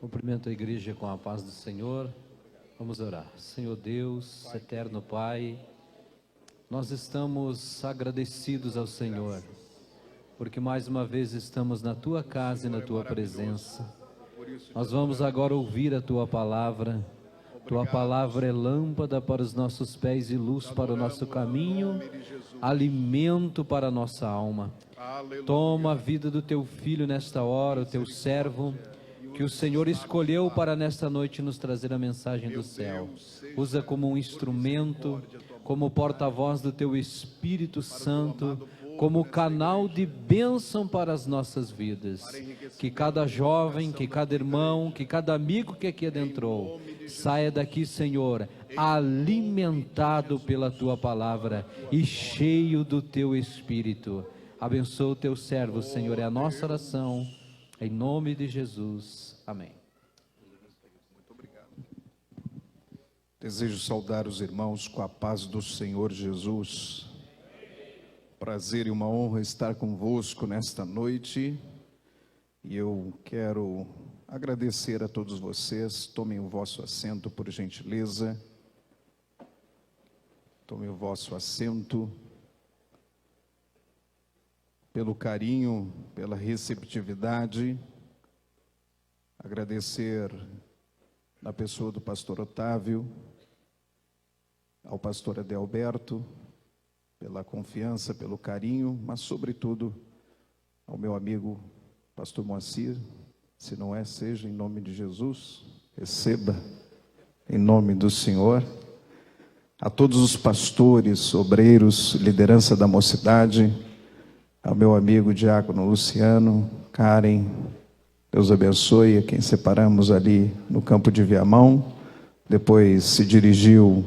Cumprimento a igreja com a paz do Senhor. Vamos orar. Senhor Deus, eterno Pai, nós estamos agradecidos ao Senhor, porque mais uma vez estamos na Tua casa e na Tua presença. Nós vamos agora ouvir a Tua palavra. Tua palavra é lâmpada para os nossos pés e luz para o nosso caminho, alimento para a nossa alma. Toma a vida do Teu Filho nesta hora, o Teu servo, que o Senhor escolheu para nesta noite nos trazer a mensagem do céu. Usa como um instrumento, como porta-voz do Teu Espírito Santo, como canal de bênção para as nossas vidas. Que cada jovem, que cada irmão, que cada amigo que aqui adentrou, saia daqui, Senhor, alimentado pela Tua palavra e cheio do Teu Espírito. Abençoa o Teu servo, Senhor, é a nossa oração. Em nome de Jesus. Amém. Muito obrigado. Desejo saudar os irmãos com a paz do Senhor Jesus. Prazer e uma honra estar convosco nesta noite. E eu quero agradecer a todos vocês. Tomem o vosso assento, por gentileza. Tomem o vosso assento. Pelo carinho, pela receptividade, agradecer na pessoa do pastor Otávio, ao pastor Adelberto, pela confiança, pelo carinho, mas sobretudo ao meu amigo pastor Moacir, se não é, seja em nome de Jesus, receba em nome do Senhor, a todos os pastores, obreiros, liderança da mocidade, ao meu amigo diácono Luciano, Karen, Deus abençoe, a quem separamos ali no campo de Viamão, depois se dirigiu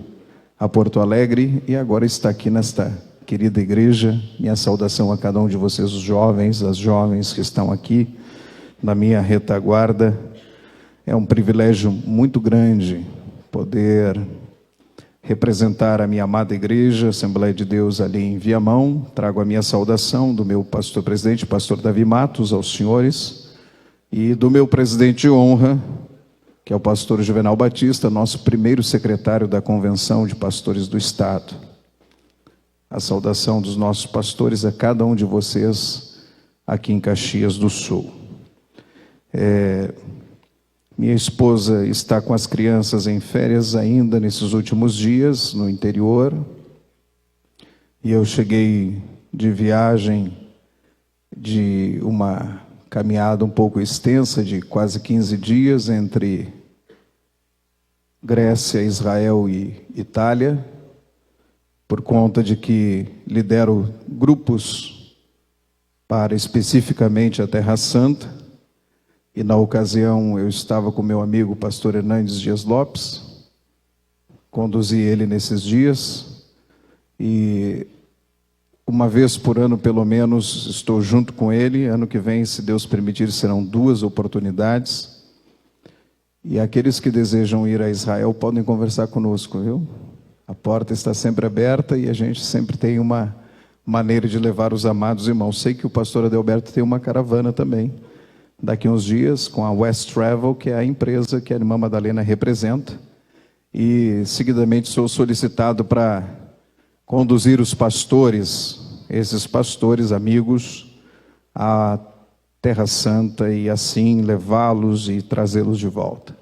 a Porto Alegre e agora está aqui nesta querida igreja. Minha saudação a cada um de vocês, os jovens, as jovens que estão aqui na minha retaguarda. É um privilégio muito grande poder representar a minha amada igreja, Assembleia de Deus ali em Viamão. Trago a minha saudação do meu pastor-presidente, pastor Davi Matos, aos senhores, e do meu presidente de honra, que é o pastor Juvenal Batista, nosso primeiro secretário da Convenção de Pastores do Estado. A saudação dos nossos pastores a cada um de vocês aqui em Caxias do Sul. Minha esposa está com as crianças em férias ainda nesses últimos dias, no interior. E eu cheguei de viagem, de uma caminhada um pouco extensa, de quase 15 dias, entre Grécia, Israel e Itália, por conta de que lidero grupos para especificamente a Terra Santa. E na ocasião eu estava com meu amigo pastor Hernandes Dias Lopes, conduzi ele nesses dias, e uma vez por ano pelo menos estou junto com ele. Ano que vem, se Deus permitir, serão 2 oportunidades, e aqueles que desejam ir a Israel podem conversar conosco, viu? A porta está sempre aberta e a gente sempre tem uma maneira de levar os amados irmãos. Sei que o pastor Adelberto tem uma caravana também, daqui a uns dias, com a West Travel, que é a empresa que a irmã Madalena representa. E, seguidamente, sou solicitado para conduzir os pastores, esses pastores amigos, à Terra Santa e, assim, levá-los e trazê-los de volta.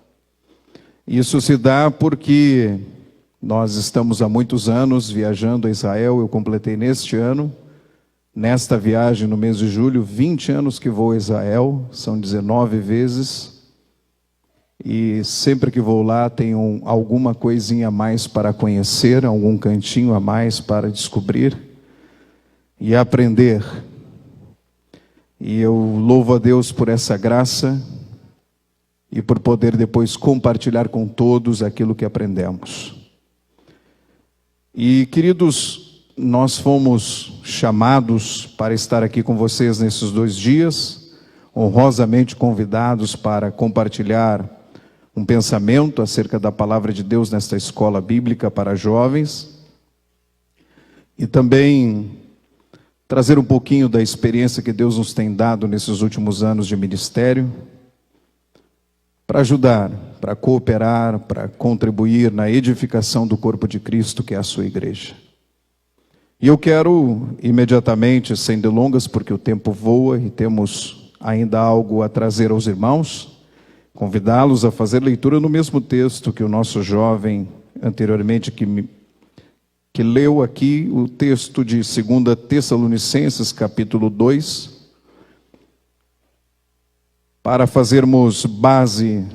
Isso se dá porque nós estamos há muitos anos viajando a Israel. Eu completei neste ano, nesta viagem, no mês de julho, 20 anos que vou a Israel, são 19 vezes, e sempre que vou lá tenho alguma coisinha a mais para conhecer, algum cantinho a mais para descobrir e aprender. E eu louvo a Deus por essa graça e por poder depois compartilhar com todos aquilo que aprendemos. E, queridos, nós fomos chamados para estar aqui com vocês nesses 2 dias, honrosamente convidados para compartilhar um pensamento acerca da palavra de Deus nesta escola bíblica para jovens, e também trazer um pouquinho da experiência que Deus nos tem dado nesses últimos anos de ministério, para ajudar, para cooperar, para contribuir na edificação do corpo de Cristo, que é a sua igreja. E eu quero imediatamente, sem delongas, porque o tempo voa e temos ainda algo a trazer aos irmãos, convidá-los a fazer leitura no mesmo texto que o nosso jovem anteriormente que leu aqui, o texto de 2 Tessalonicenses, capítulo 2, para fazermos base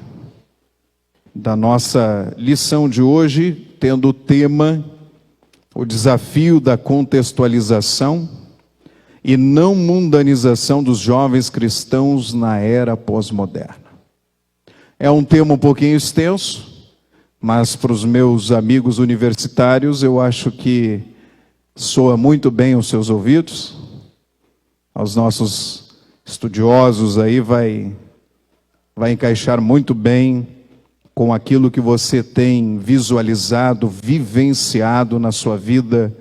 da nossa lição de hoje, tendo o tema, o desafio da contextualização e não mundanização dos jovens cristãos na era pós-moderna. É um tema um pouquinho extenso, mas para os meus amigos universitários eu acho que soa muito bem aos seus ouvidos. Aos nossos estudiosos aí vai encaixar muito bem com aquilo que você tem visualizado, vivenciado na sua vida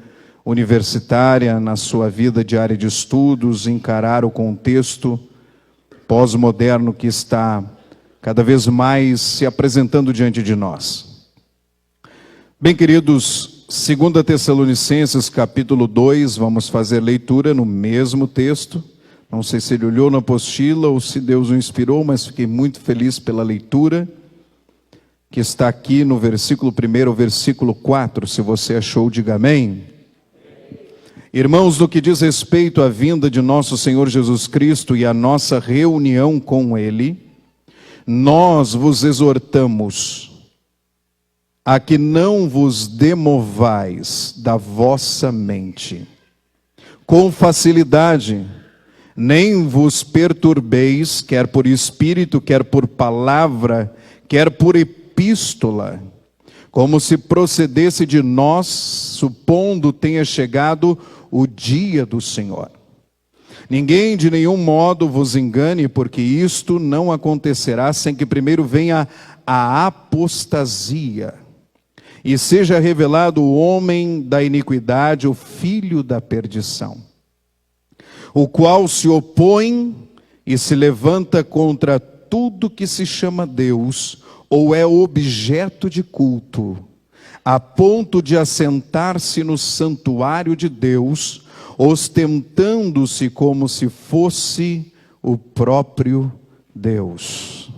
universitária, na sua vida de área de estudos, encarar o contexto pós-moderno que está cada vez mais se apresentando diante de nós. Bem, queridos, 2 Tessalonicenses, capítulo 2, vamos fazer leitura no mesmo texto. Não sei se ele olhou na apostila ou se Deus o inspirou, mas fiquei muito feliz pela leitura, que está aqui no versículo 1 ao versículo 4. Se você achou, diga amém. Irmãos, no que diz respeito à vinda de nosso Senhor Jesus Cristo e à nossa reunião com Ele, nós vos exortamos a que não vos demovais da vossa mente com facilidade, nem vos perturbeis, quer por espírito, quer por palavra, quer por epístola, como se procedesse de nós, supondo tenha chegado o dia do Senhor. Ninguém de nenhum modo vos engane, porque isto não acontecerá sem que primeiro venha a apostasia, e seja revelado o homem da iniquidade, o filho da perdição, o qual se opõe e se levanta contra tudo que se chama Deus, ou é objeto de culto, a ponto de assentar-se no santuário de Deus, ostentando-se como se fosse o próprio Deus.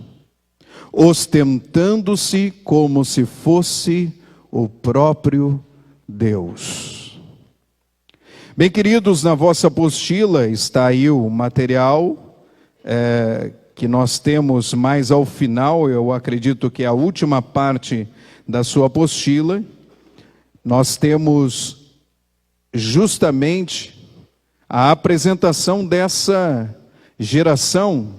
Ostentando-se como se fosse o próprio Deus. Bem, queridos, na vossa apostila está aí o material que nós temos mais ao final, eu acredito que é a última parte da sua apostila. Nós temos justamente a apresentação dessa geração,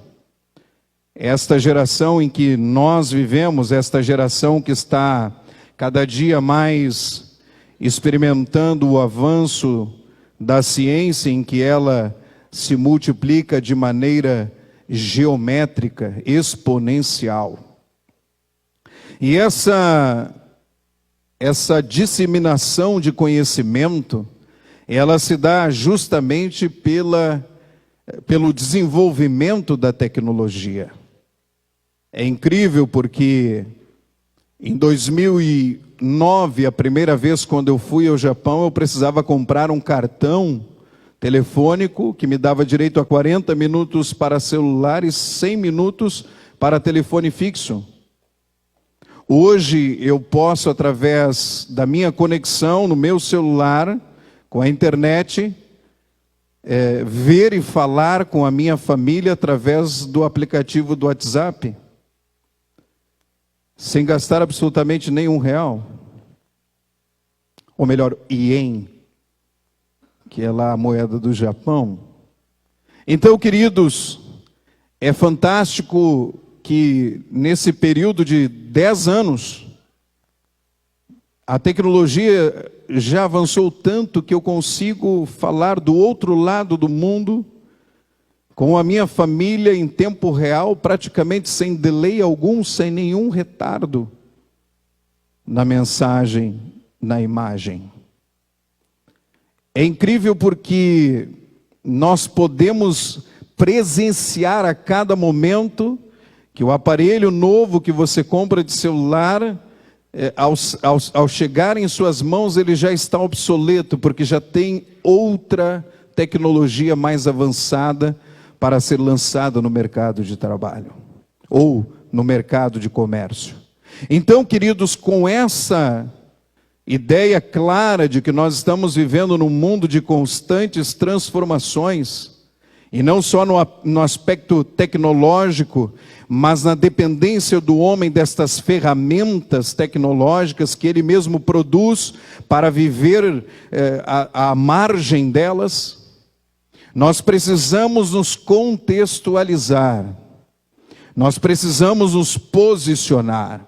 esta geração em que nós vivemos, esta geração que está cada dia mais experimentando o avanço da ciência, em que ela se multiplica de maneira geométrica, exponencial. E essa disseminação de conhecimento, ela se dá justamente pelo desenvolvimento da tecnologia. É incrível porque em 2009, a primeira vez quando eu fui ao Japão, eu precisava comprar um cartão telefônico que me dava direito a 40 minutos para celular e 100 minutos para telefone fixo. Hoje eu posso, através da minha conexão no meu celular, com a internet, ver e falar com a minha família através do aplicativo do WhatsApp, sem gastar absolutamente nenhum real. Ou melhor, ien, que é lá a moeda do Japão. Então, queridos, é fantástico que nesse período de 10 anos, a tecnologia já avançou tanto que eu consigo falar do outro lado do mundo com a minha família em tempo real, praticamente sem delay algum, sem nenhum retardo na mensagem, na imagem. É incrível porque nós podemos presenciar a cada momento que o aparelho novo que você compra de celular, ao chegar em suas mãos, ele já está obsoleto, porque já tem outra tecnologia mais avançada para ser lançada no mercado de trabalho, ou no mercado de comércio. Então, queridos, com essa ideia clara de que nós estamos vivendo num mundo de constantes transformações, e não só no aspecto tecnológico, mas na dependência do homem destas ferramentas tecnológicas que ele mesmo produz para viver à margem delas, nós precisamos nos contextualizar, nós precisamos nos posicionar,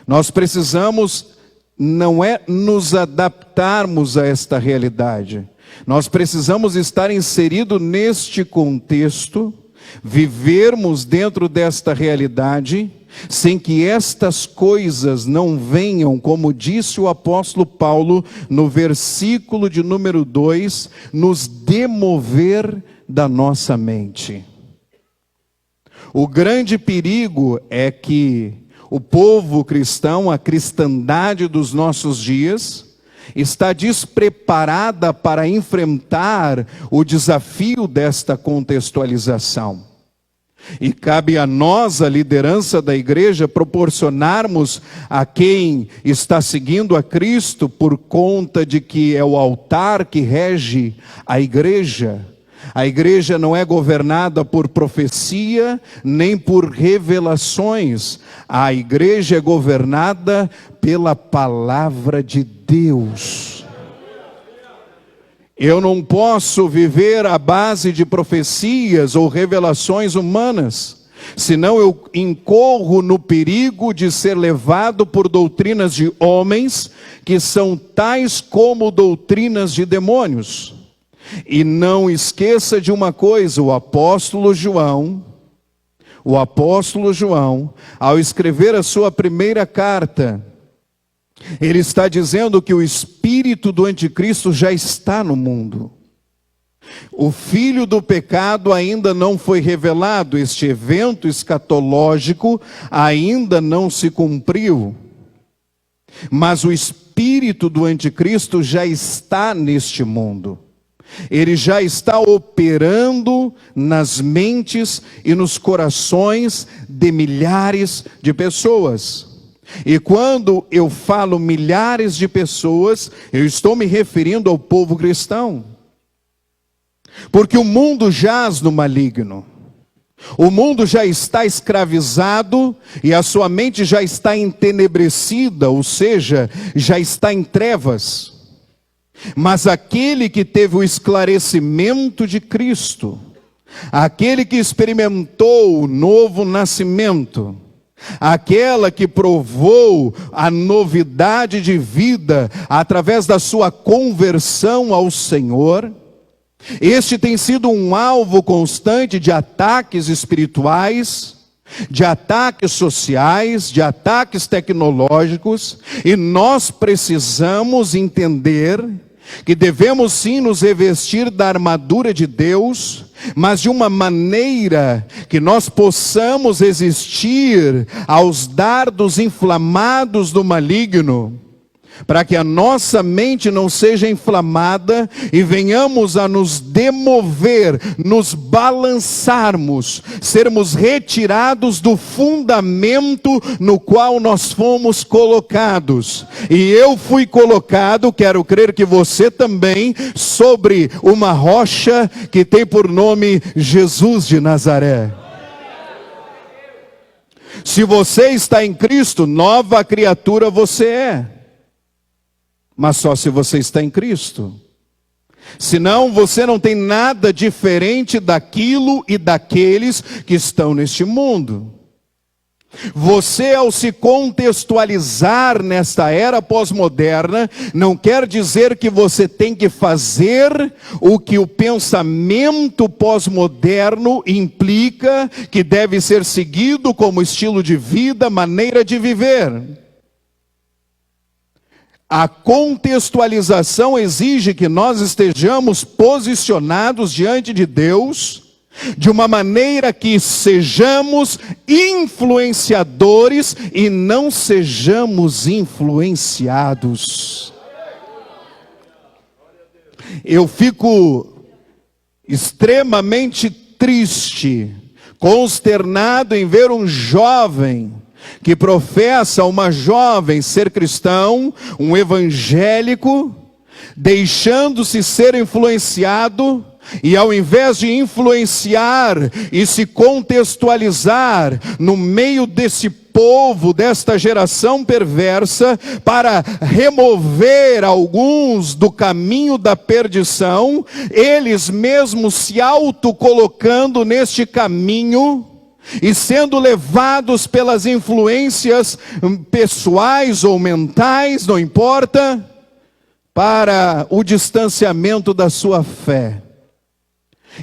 nós precisamos, não é nos adaptarmos a esta realidade, nós precisamos estar inseridos neste contexto, vivermos dentro desta realidade, sem que estas coisas não venham, como disse o apóstolo Paulo, no versículo de número 2, nos demover da nossa mente. O grande perigo é que o povo cristão, a cristandade dos nossos dias, está despreparada para enfrentar o desafio desta contextualização. E cabe a nós, a liderança da igreja, proporcionarmos a quem está seguindo a Cristo, por conta de que é o altar que rege a igreja. A igreja não é governada por profecia, nem por revelações. A igreja é governada pela palavra de Deus. Eu não posso viver à base de profecias ou revelações humanas, senão eu incorro no perigo de ser levado por doutrinas de homens, que são tais como doutrinas de demônios. E não esqueça de uma coisa, o apóstolo João, ao escrever a sua primeira carta, ele está dizendo que o espírito do anticristo já está no mundo. O filho do pecado ainda não foi revelado, este evento escatológico ainda não se cumpriu. Mas o espírito do anticristo já está neste mundo. Ele já está operando nas mentes e nos corações de milhares de pessoas. E quando eu falo milhares de pessoas, eu estou me referindo ao povo cristão. Porque o mundo jaz no maligno. O mundo já está escravizado e a sua mente já está entenebrecida, ou seja, já está em trevas. Mas aquele que teve o esclarecimento de Cristo, aquele que experimentou o novo nascimento, aquela que provou a novidade de vida através da sua conversão ao Senhor, este tem sido um alvo constante de ataques espirituais, de ataques sociais, de ataques tecnológicos, e nós precisamos entender que devemos sim nos revestir da armadura de Deus, mas de uma maneira que nós possamos resistir aos dardos inflamados do maligno, para que a nossa mente não seja inflamada e venhamos a nos demover, nos balançarmos, sermos retirados do fundamento no qual nós fomos colocados. E eu fui colocado, quero crer que você também, sobre uma rocha que tem por nome Jesus de Nazaré. Se você está em Cristo, nova criatura você é. Mas só se você está em Cristo. Senão você não tem nada diferente daquilo e daqueles que estão neste mundo. Você, ao se contextualizar nesta era pós-moderna, não quer dizer que você tem que fazer o que o pensamento pós-moderno implica, que deve ser seguido como estilo de vida, maneira de viver. A contextualização exige que nós estejamos posicionados diante de Deus, de uma maneira que sejamos influenciadores e não sejamos influenciados. Eu fico extremamente triste, consternado em ver um jovem que professa, uma jovem, ser cristão, um evangélico, deixando-se ser influenciado, e ao invés de influenciar e se contextualizar no meio desse povo, desta geração perversa, para remover alguns do caminho da perdição, eles mesmos se autocolocando neste caminho e sendo levados pelas influências pessoais ou mentais, não importa, para o distanciamento da sua fé.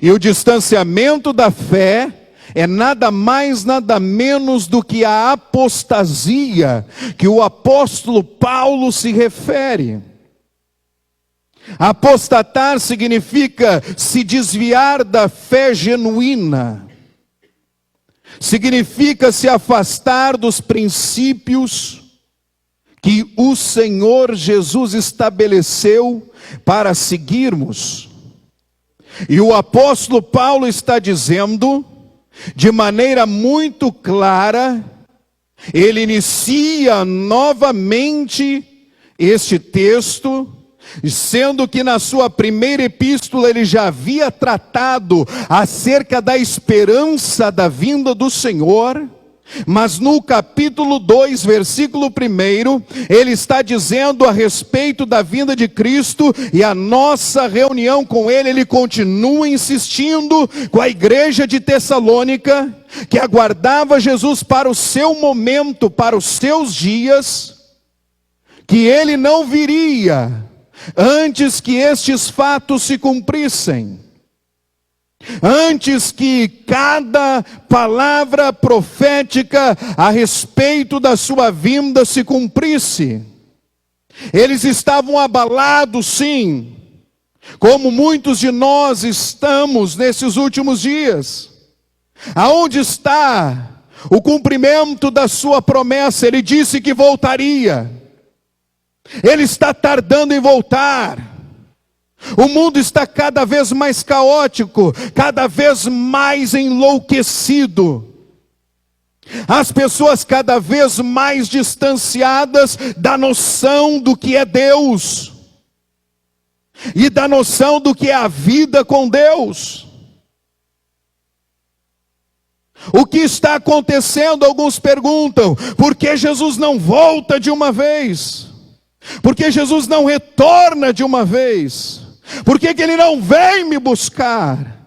E o distanciamento da fé é nada mais, nada menos do que a apostasia que o apóstolo Paulo se refere. Apostatar significa se desviar da fé genuína. Significa se afastar dos princípios que o Senhor Jesus estabeleceu para seguirmos. E o apóstolo Paulo está dizendo, de maneira muito clara, ele inicia novamente este texto, sendo que na sua primeira epístola ele já havia tratado acerca da esperança da vinda do Senhor. Mas no capítulo 2, versículo 1, ele está dizendo a respeito da vinda de Cristo e a nossa reunião com Ele. Ele continua insistindo com a igreja de Tessalônica, que aguardava Jesus para o seu momento, para os seus dias, que Ele não viria antes que estes fatos se cumprissem. Antes que cada palavra profética a respeito da sua vinda se cumprisse. Eles estavam abalados, sim, como muitos de nós estamos nesses últimos dias. Aonde está o cumprimento da sua promessa? Ele disse que voltaria. Ele está tardando em voltar. O mundo está cada vez mais caótico, cada vez mais enlouquecido. As pessoas cada vez mais distanciadas da noção do que é Deus e da noção do que é a vida com Deus. O que está acontecendo? Alguns perguntam, por que Jesus não volta de uma vez? Por que Jesus não retorna de uma vez? Por que Ele não vem me buscar?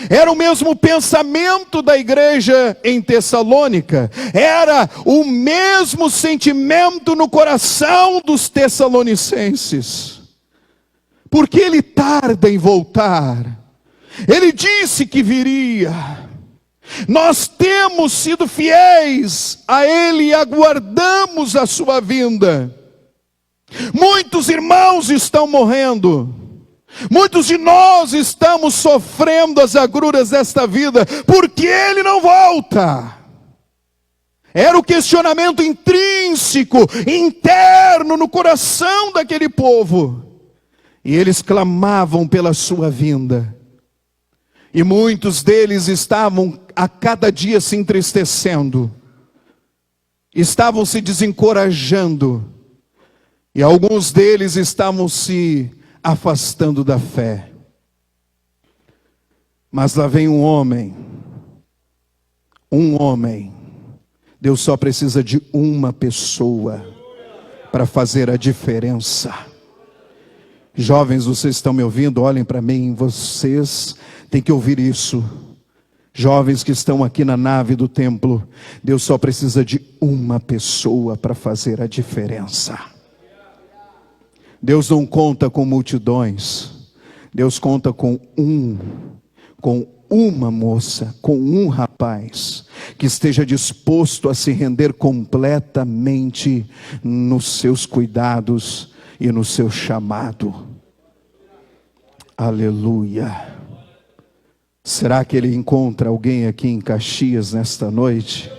Era o mesmo pensamento da igreja em Tessalônica. Era o mesmo sentimento no coração dos tessalonicenses. Por que Ele tarda em voltar? Ele disse que viria. Nós temos sido fiéis a Ele e aguardamos a sua vinda. Muitos irmãos estão morrendo. Muitos de nós estamos sofrendo as agruras desta vida. Por que Ele não volta? Era o questionamento intrínseco, interno no coração daquele povo. E eles clamavam pela sua vinda. E muitos deles estavam a cada dia se entristecendo. Estavam se desencorajando. E alguns deles estavam se afastando da fé. Mas lá vem um homem. Deus só precisa de uma pessoa para fazer a diferença. Jovens, vocês estão me ouvindo? Olhem para mim, vocês têm que ouvir isso. Jovens que estão aqui na nave do templo, Deus só precisa de uma pessoa para fazer a diferença. Deus não conta com multidões. Deus conta com uma moça, com um rapaz, que esteja disposto a se render completamente nos seus cuidados e no seu chamado. Aleluia. Será que ele encontra alguém aqui em Caxias nesta noite?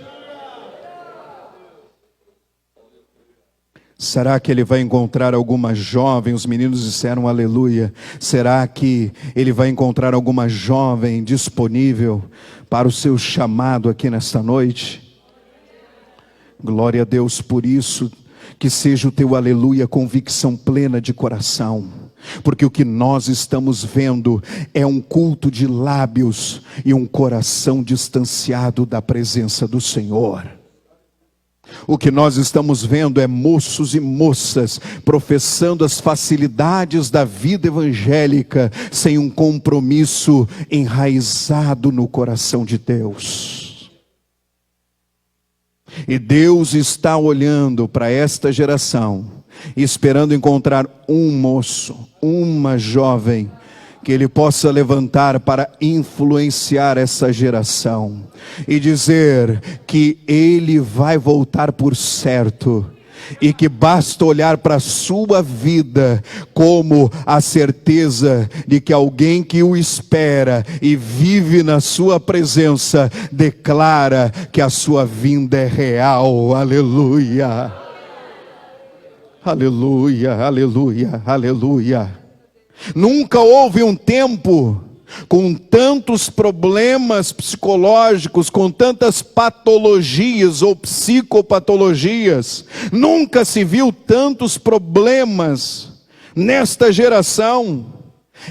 Será que ele vai encontrar alguma jovem? Os meninos disseram aleluia. Será que ele vai encontrar alguma jovem disponível para o seu chamado aqui nesta noite? Glória a Deus por isso. Que seja o teu aleluia convicção plena de coração. Porque o que nós estamos vendo é um culto de lábios e um coração distanciado da presença do Senhor. O que nós estamos vendo é moços e moças professando as facilidades da vida evangélica sem um compromisso enraizado no coração de Deus. E Deus está olhando para esta geração, esperando encontrar um moço, uma jovem, que Ele possa levantar para influenciar essa geração e dizer que Ele vai voltar por certo e que basta olhar para a sua vida como a certeza de que alguém que o espera e vive na sua presença declara que a sua vinda é real. Aleluia, aleluia, aleluia, aleluia. Nunca houve um tempo com tantos problemas psicológicos, com tantas patologias ou psicopatologias. Nunca se viu tantos problemas nesta geração.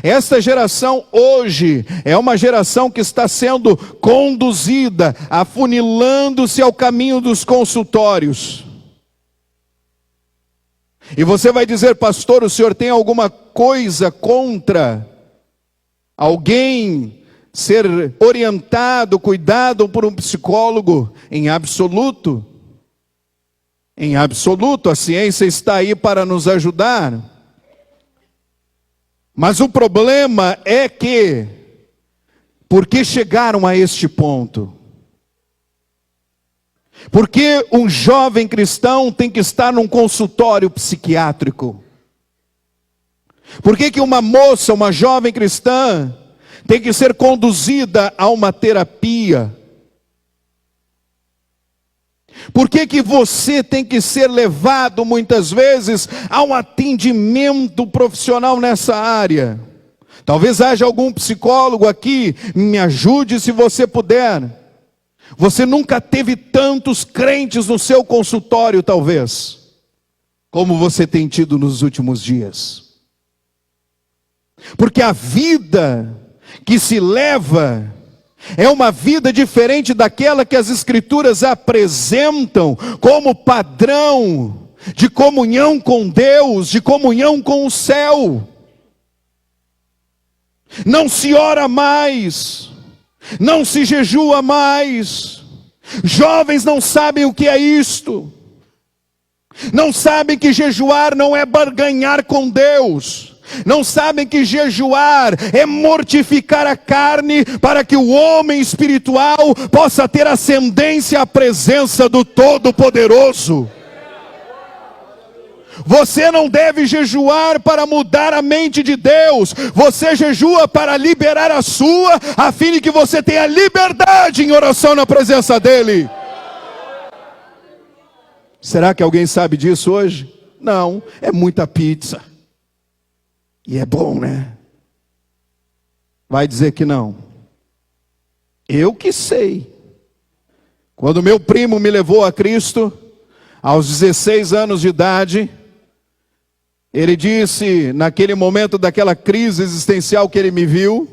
Esta geração hoje é uma geração que está sendo conduzida, afunilando-se ao caminho dos consultórios. E você vai dizer, pastor, o senhor tem alguma coisa contra alguém ser orientado, cuidado por um psicólogo? Em absoluto. Em absoluto, a ciência está aí para nos ajudar. Mas o problema é que, por que chegaram a este ponto? Porque um jovem cristão tem que estar num consultório psiquiátrico? Por que que uma moça, uma jovem cristã, tem que ser conduzida a uma terapia? Por que que você tem que ser levado muitas vezes a um atendimento profissional nessa área? Talvez haja algum psicólogo aqui, me ajude se você puder. Você nunca teve tantos crentes no seu consultório, talvez, como você tem tido nos últimos dias. Porque a vida que se leva é uma vida diferente daquela que as Escrituras apresentam como padrão de comunhão com Deus, de comunhão com o céu. Não se ora mais, não se jejua mais. Jovens não sabem o que é isto. Não sabem que jejuar não é barganhar com Deus. Não sabem que jejuar é mortificar a carne para que o homem espiritual possa ter ascendência à presença do Todo-Poderoso. Você não deve jejuar para mudar a mente de Deus. Você jejua para liberar a sua, a fim de que você tenha liberdade em oração na presença dEle. Será que alguém sabe disso hoje? Não, é muita pizza. E é bom, né? Vai dizer que não. Eu que sei. Quando meu primo me levou a Cristo, aos 16 anos de idade, ele disse, naquele momento daquela crise existencial que ele me viu,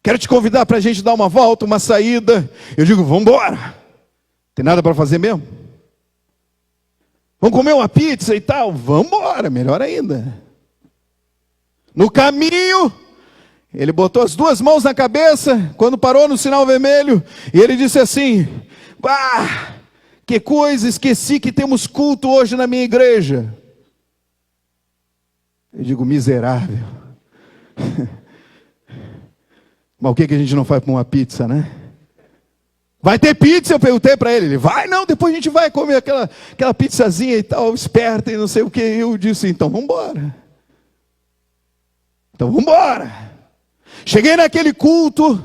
quero te convidar para a gente dar uma volta, uma saída. Eu digo, vamos embora. Tem nada para fazer mesmo? Vamos comer uma pizza e tal? Vamos embora, melhor ainda. No caminho, ele botou as duas mãos na cabeça, quando parou no sinal vermelho, e ele disse assim, que coisa, esqueci que temos culto hoje na minha igreja. Eu digo, miserável. Mas o que a gente não faz para uma pizza, né? Vai ter pizza? Eu perguntei para ele. Ele, vai não, depois a gente vai comer aquela pizzazinha e tal, esperta e não sei o que. Eu disse, então vamos embora. Então vamos embora. Cheguei naquele culto,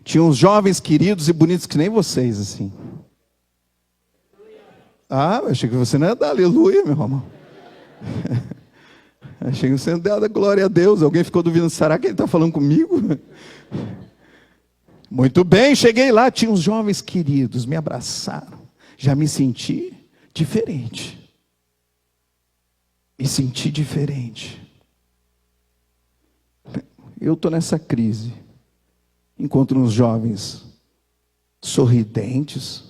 Tinha uns jovens queridos e bonitos que nem vocês, assim. Ah, eu achei que você não ia dar aleluia, meu irmão. Achei que você não ia dar glória a Deus. Alguém ficou duvidando, será que ele está falando comigo? Muito bem, cheguei lá, tinha uns jovens queridos, me abraçaram. Já me senti diferente. Me senti diferente. Eu estou nessa crise. Encontro uns jovens sorridentes,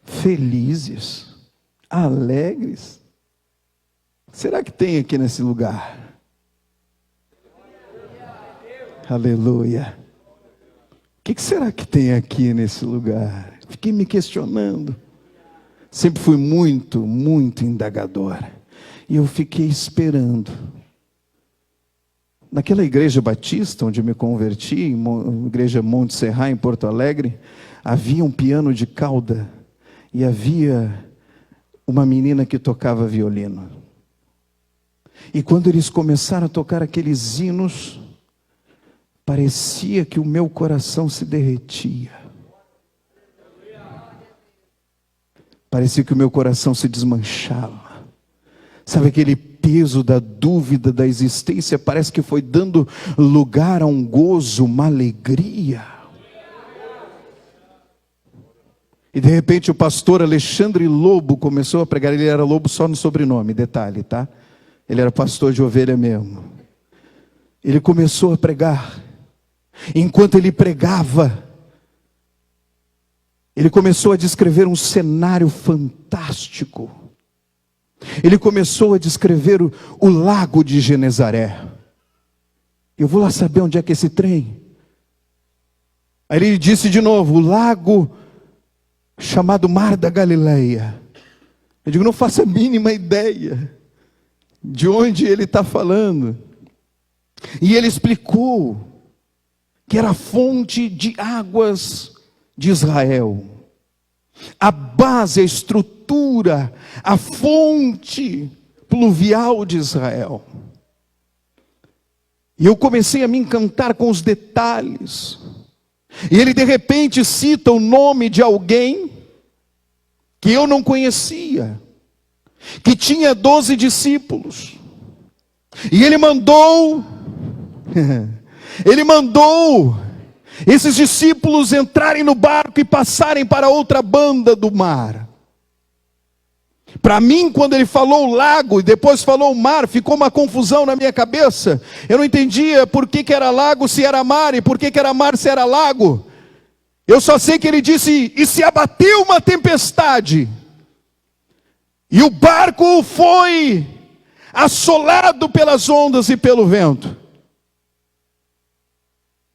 felizes, alegres. Será que tem aqui nesse lugar? Aleluia. O que será que tem aqui nesse lugar? Fiquei me questionando. Sempre fui muito indagador. E eu fiquei esperando. Naquela igreja batista, onde eu me converti, igreja Monte Serra, em Porto Alegre, havia um piano de cauda e havia uma menina que tocava violino. E quando eles começaram a tocar aqueles hinos, parecia que o meu coração se derretia. Parecia que o meu coração se desmanchava. Sabe aquele peso da dúvida da existência? Parece que foi dando lugar a um gozo, uma alegria. E de repente o pastor Alexandre Lobo começou a pregar. Ele era Lobo só no sobrenome, detalhe, tá? Ele era pastor de ovelha mesmo. Ele começou a pregar. Enquanto ele pregava, ele começou a descrever um cenário fantástico. Ele começou a descrever o lago de Genezaré. Eu vou lá saber onde é que é esse trem. Aí ele disse de novo, o lago chamado Mar da Galileia. Eu digo, não faço a mínima ideia de onde ele está falando. E ele explicou que era a fonte de águas de Israel. A base, a estrutura, a fonte pluvial de Israel. E eu comecei a me encantar com os detalhes. E ele de repente cita o nome de alguém que eu não conhecia, que tinha 12 discípulos. E ele mandou esses discípulos entrarem no barco e passarem para outra banda do mar. Para mim, quando ele falou o lago e depois falou o mar, ficou uma confusão na minha cabeça. Eu não entendia por que era lago se era mar, e por que era mar se era lago. Eu só sei que ele disse, e se abateu uma tempestade, e o barco foi assolado pelas ondas e pelo vento.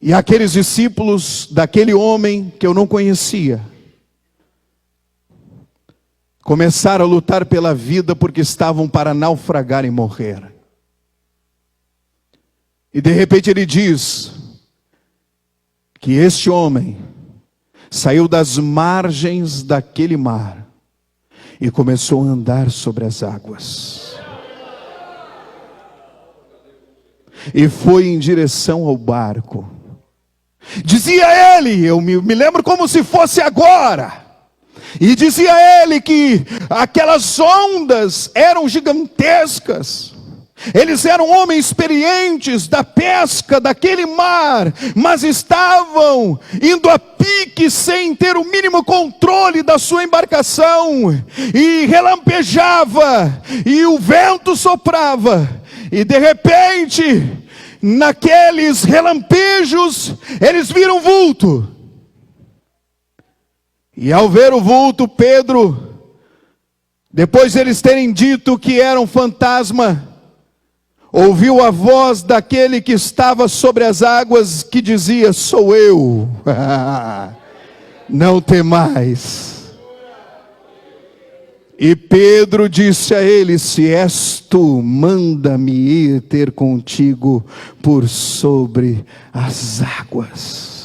E aqueles discípulos daquele homem que eu não conhecia, começaram a lutar pela vida porque estavam para naufragar e morrer. E de repente ele diz que este homem saiu das margens daquele mar e começou a andar sobre as águas. E foi em direção ao barco. Dizia ele, eu me lembro como se fosse agora. E dizia ele que aquelas ondas eram gigantescas. Eles eram homens experientes da pesca daquele mar, mas estavam indo a pique sem ter o mínimo controle da sua embarcação. E relampejava, e o vento soprava. E de repente, naqueles relampejos, eles viram vulto. E ao ver o vulto, Pedro, depois de eles terem dito que era um fantasma, ouviu a voz daquele que estava sobre as águas, que dizia, sou eu, não temais. E Pedro disse a ele, se és tu, manda-me ir ter contigo por sobre as águas.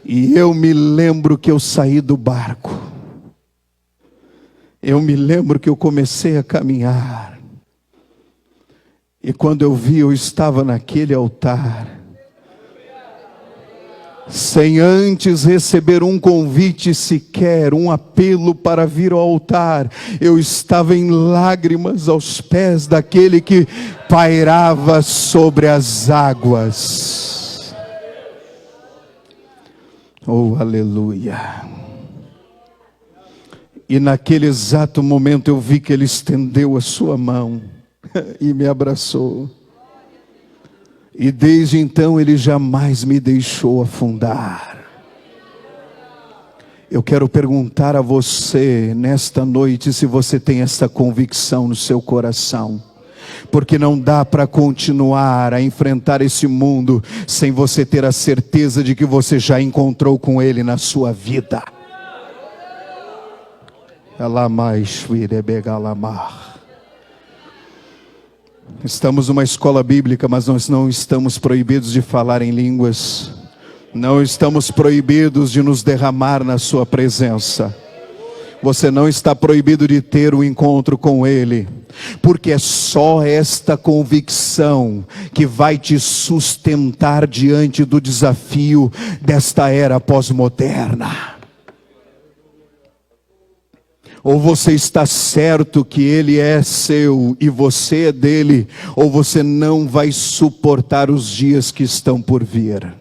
E eu me lembro que eu saí do barco. Eu me lembro que eu comecei a caminhar. E quando eu vi, eu estava naquele altar. sem antes receber um convite sequer, um apelo para vir ao altar, eu estava em lágrimas aos pés daquele que pairava sobre as águas. Oh, aleluia! E naquele exato momento eu vi que ele estendeu a sua mão e me abraçou. E desde então ele jamais me deixou afundar. Eu quero perguntar a você nesta noite se você tem essa convicção no seu coração. Porque não dá para continuar a enfrentar esse mundo sem você ter a certeza de que você já encontrou com ele na sua vida. Estamos numa escola bíblica, mas nós não estamos proibidos de falar em línguas. Não estamos proibidos de nos derramar na sua presença. Você não está proibido de ter um encontro com ele, porque é só esta convicção que vai te sustentar diante do desafio desta era pós-moderna. Ou você está certo que ele é seu e você é dele, ou você não vai suportar os dias que estão por vir.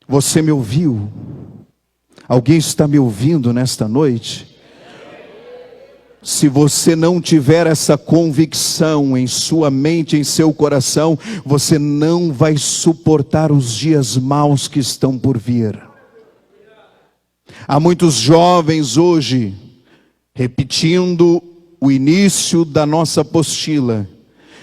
Você me ouviu? Alguém está me ouvindo nesta noite? Se você não tiver essa convicção em sua mente, em seu coração, você não vai suportar os dias maus que estão por vir. Há muitos jovens hoje, repetindo o início da nossa apostila,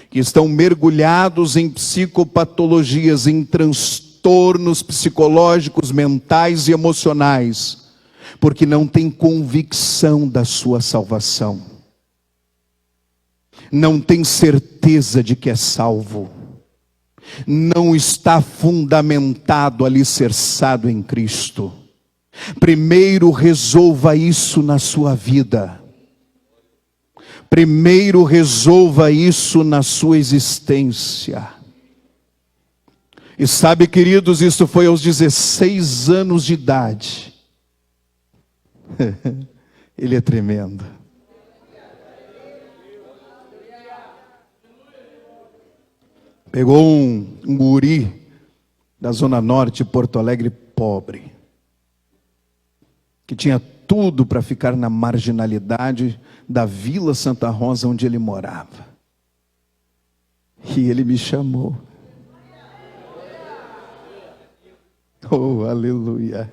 que estão mergulhados em psicopatologias, em transtornos psicológicos, mentais e emocionais, porque não têm convicção da sua salvação. Não tem certeza de que é salvo. Não está fundamentado, alicerçado em Cristo. Primeiro resolva isso na sua vida. Primeiro resolva isso na sua existência. E sabe, queridos, isso foi aos 16 anos de idade. Ele é tremendo. Pegou um guri da Zona Norte, Porto Alegre, pobre, que tinha tudo para ficar na marginalidade da Vila Santa Rosa, onde ele morava. E ele me chamou. Oh, aleluia.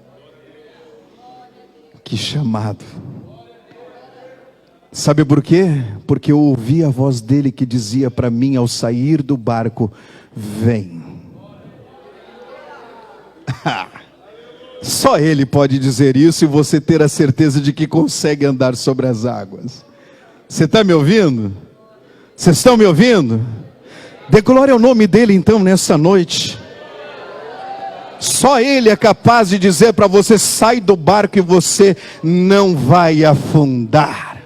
Que chamado. Sabe por quê? Porque eu ouvi a voz dele que dizia para mim ao sair do barco: vem. Só ele pode dizer isso e você ter a certeza de que consegue andar sobre as águas. Você está me ouvindo? Vocês estão me ouvindo? Dê glória ao nome dele então nessa noite. Só ele é capaz de dizer para você: sai do barco e você não vai afundar.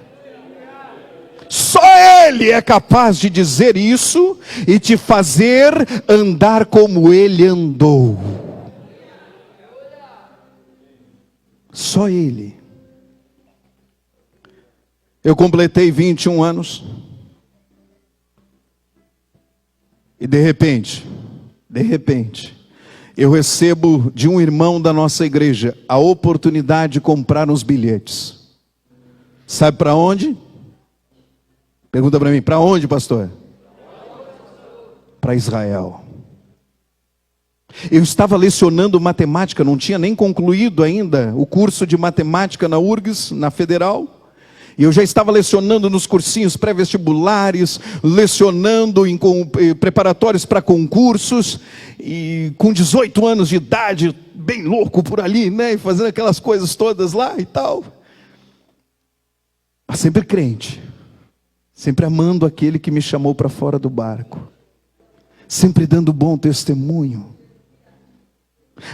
Só ele é capaz de dizer isso e te fazer andar como ele andou. Só ele. Eu completei 21 anos. E de repente, eu recebo de um irmão da nossa igreja a oportunidade de comprar uns bilhetes. Sabe para onde? Pergunta para mim, para onde, pastor? Para Israel. Eu estava lecionando matemática, não tinha nem concluído ainda o curso de matemática na URGS, na Federal. E eu já estava lecionando nos cursinhos pré-vestibulares, lecionando em preparatórios para concursos. E com 18 anos de idade, bem louco por ali, né? Fazendo aquelas coisas todas lá e tal. Mas sempre crente. Sempre amando aquele que me chamou para fora do barco. Sempre dando bom testemunho.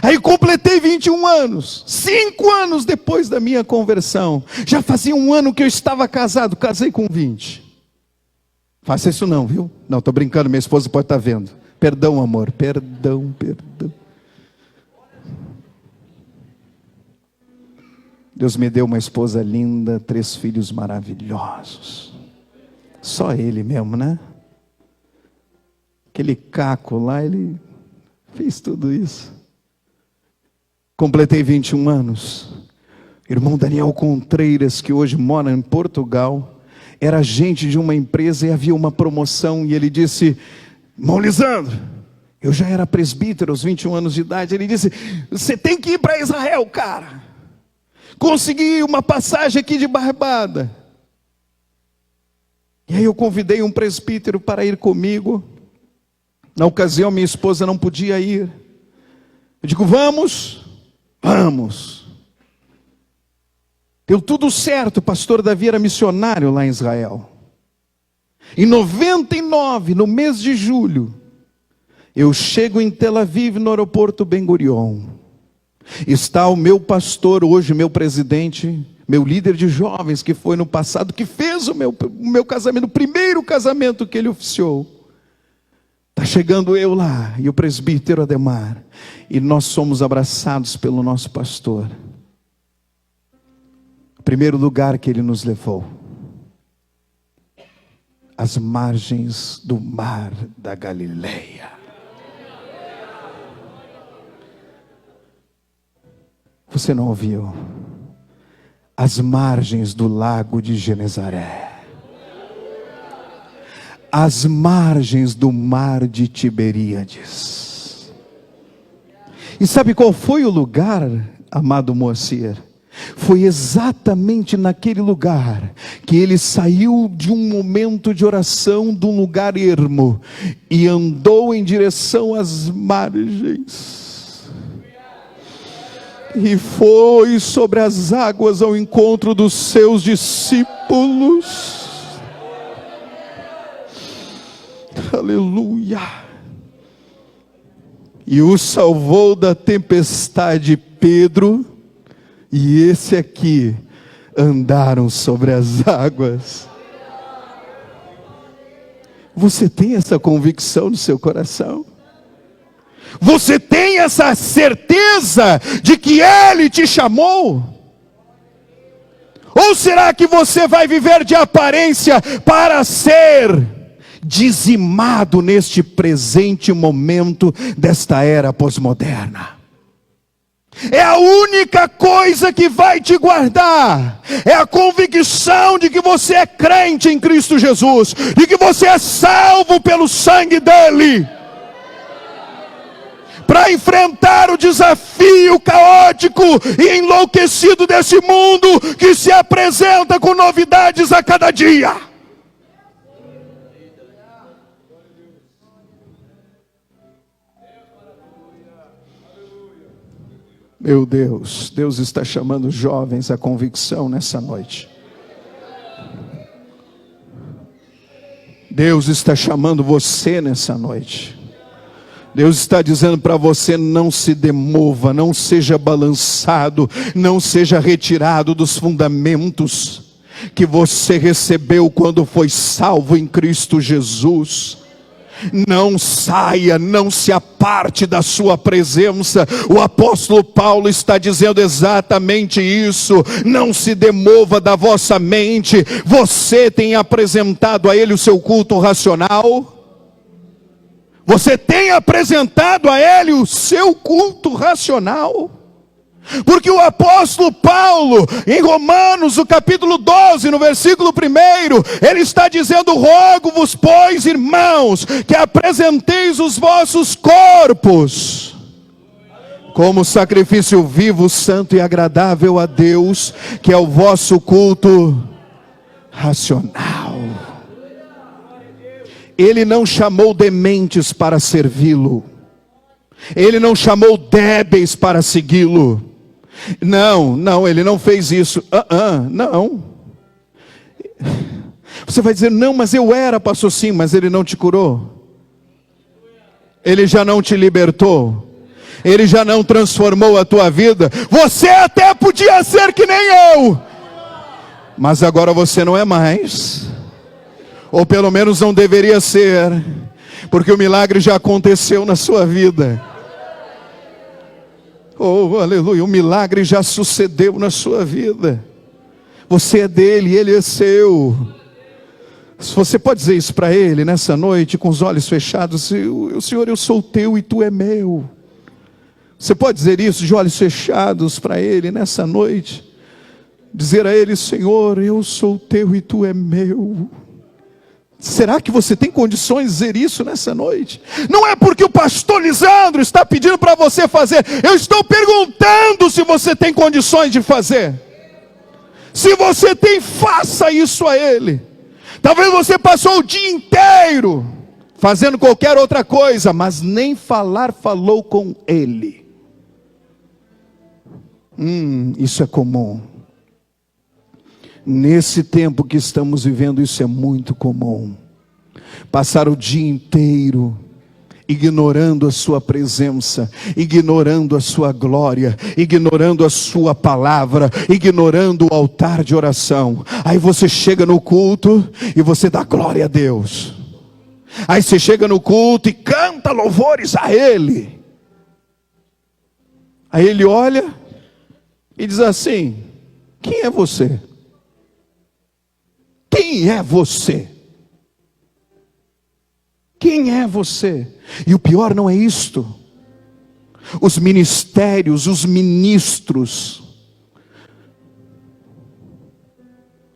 Aí completei 21 anos, 5 anos depois da minha conversão. Já fazia um ano que eu estava casado, casei com 20. Faça isso não, viu? Não, estou brincando, minha esposa pode estar vendo. Perdão, amor, perdão. Deus me deu uma esposa linda, 3 filhos maravilhosos. Só ele mesmo, né? Aquele caco lá, ele fez tudo isso. Completei 21 anos. Irmão Daniel Contreiras, que hoje mora em Portugal, era agente de uma empresa e havia uma promoção. E ele disse: irmão Lisandro, eu já era presbítero aos 21 anos de idade. Ele disse: você tem que ir para Israel, cara. Consegui uma passagem aqui de barbada. E aí eu convidei um presbítero para ir comigo. Na ocasião minha esposa não podia ir. Eu digo: vamos. Deu tudo certo. O pastor Davi era missionário lá em Israel. Em 99, no mês de julho, eu chego em Tel Aviv, no aeroporto Ben Gurion. Está o meu pastor hoje, meu presidente, meu líder de jovens, que foi no passado, que fez o meu casamento, o primeiro casamento que ele oficiou. Está chegando eu lá, e o presbítero Ademar, e nós somos abraçados pelo nosso pastor. O primeiro lugar que ele nos levou, as margens do mar da Galileia. Você não ouviu? As margens do lago de Genezaré. As margens do mar de Tiberíades. E sabe qual foi o lugar, amado Moacir? Foi exatamente naquele lugar que ele saiu de um momento de oração, de um lugar ermo, e andou em direção às margens. E foi sobre as águas ao encontro dos seus discípulos. Aleluia. E o salvou da tempestade Pedro e esse aqui andaram sobre as águas. Você tem essa convicção no seu coração? Você tem essa certeza de que Ele te chamou? Ou será que você vai viver de aparência para ser dizimado neste presente momento desta era pós-moderna? É a única coisa que vai te guardar, é a convicção de que você é crente em Cristo Jesus, de que você é salvo pelo sangue dele, para enfrentar o desafio caótico e enlouquecido desse mundo que se apresenta com novidades a cada dia. Meu Deus, Deus está chamando jovens à convicção nessa noite. Deus está chamando você nessa noite. Deus está dizendo para você: não se demova, não seja balançado, não seja retirado dos fundamentos que você recebeu quando foi salvo em Cristo Jesus. Não saia, não se aparte da sua presença. O apóstolo Paulo está dizendo exatamente isso. Não se demova da vossa mente. Você tem apresentado a Ele o seu culto racional? Você tem apresentado a Ele o seu culto racional? Porque o apóstolo Paulo, em Romanos, o capítulo 12, no versículo 1, ele está dizendo: rogo-vos, pois, irmãos, que apresenteis os vossos corpos como sacrifício vivo, santo e agradável a Deus, que é o vosso culto racional. Ele não chamou dementes para servi-lo. Ele não chamou débeis para segui-lo. Não, ele não fez isso. Não. Você vai dizer: não, mas eu era pastor. Sim, mas ele não te curou. Ele já não te libertou. Ele já não transformou a tua vida. Você até podia ser que nem eu, mas agora você não é mais. Ou pelo menos não deveria ser, porque o milagre já aconteceu na sua vida. Oh, aleluia, o milagre já sucedeu na sua vida. Você é dele, ele é seu. Se você pode dizer isso para ele nessa noite, com os olhos fechados: Senhor, eu sou teu e tu é meu. Você pode dizer isso de olhos fechados para ele nessa noite? Dizer a ele: Senhor, eu sou teu e tu é meu. Será que você tem condições de dizer isso nessa noite? Não é porque o pastor Lisandro está pedindo para você fazer. Eu estou perguntando se você tem condições de fazer. Se você tem, faça isso a ele. Talvez você passou o dia inteiro fazendo qualquer outra coisa, mas nem falar falou com ele. Isso é comum. Nesse tempo que estamos vivendo, isso é muito comum. Passar o dia inteiro ignorando a sua presença, ignorando a sua glória, ignorando a sua palavra, ignorando o altar de oração. Aí você chega no culto e você dá glória a Deus. Aí você chega no culto e canta louvores a Ele. Aí Ele olha e diz assim: quem é você? Quem é você? Quem é você? E o pior não é isto. Os ministérios, os ministros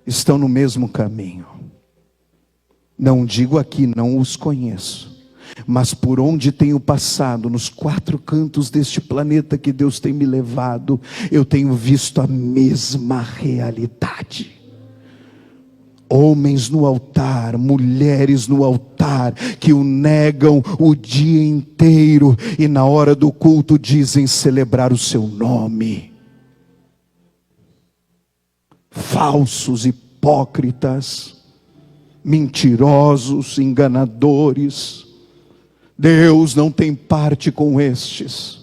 estão no mesmo caminho. Não digo aqui, não os conheço, mas por onde tenho passado, nos 4 cantos deste planeta que Deus tem me levado, eu tenho visto a mesma realidade. Homens no altar, mulheres no altar, que o negam o dia inteiro e na hora do culto dizem celebrar o seu nome. Falsos, hipócritas, mentirosos, enganadores. Deus não tem parte com estes.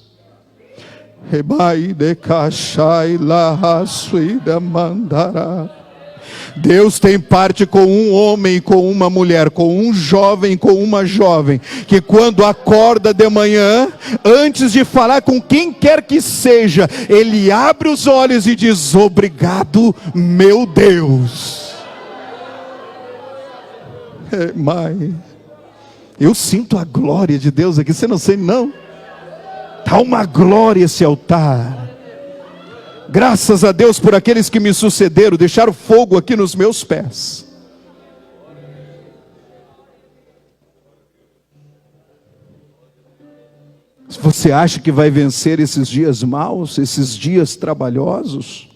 Deus tem parte com um homem e com uma mulher, com um jovem e com uma jovem, que quando acorda de manhã, antes de falar com quem quer que seja, ele abre os olhos e diz: obrigado, meu Deus. Mãe, eu sinto a glória de Deus aqui, você não sente não? Está uma glória esse altar. Graças a Deus por aqueles que me sucederam, deixaram fogo aqui nos meus pés. Se você acha que vai vencer esses dias maus, esses dias trabalhosos,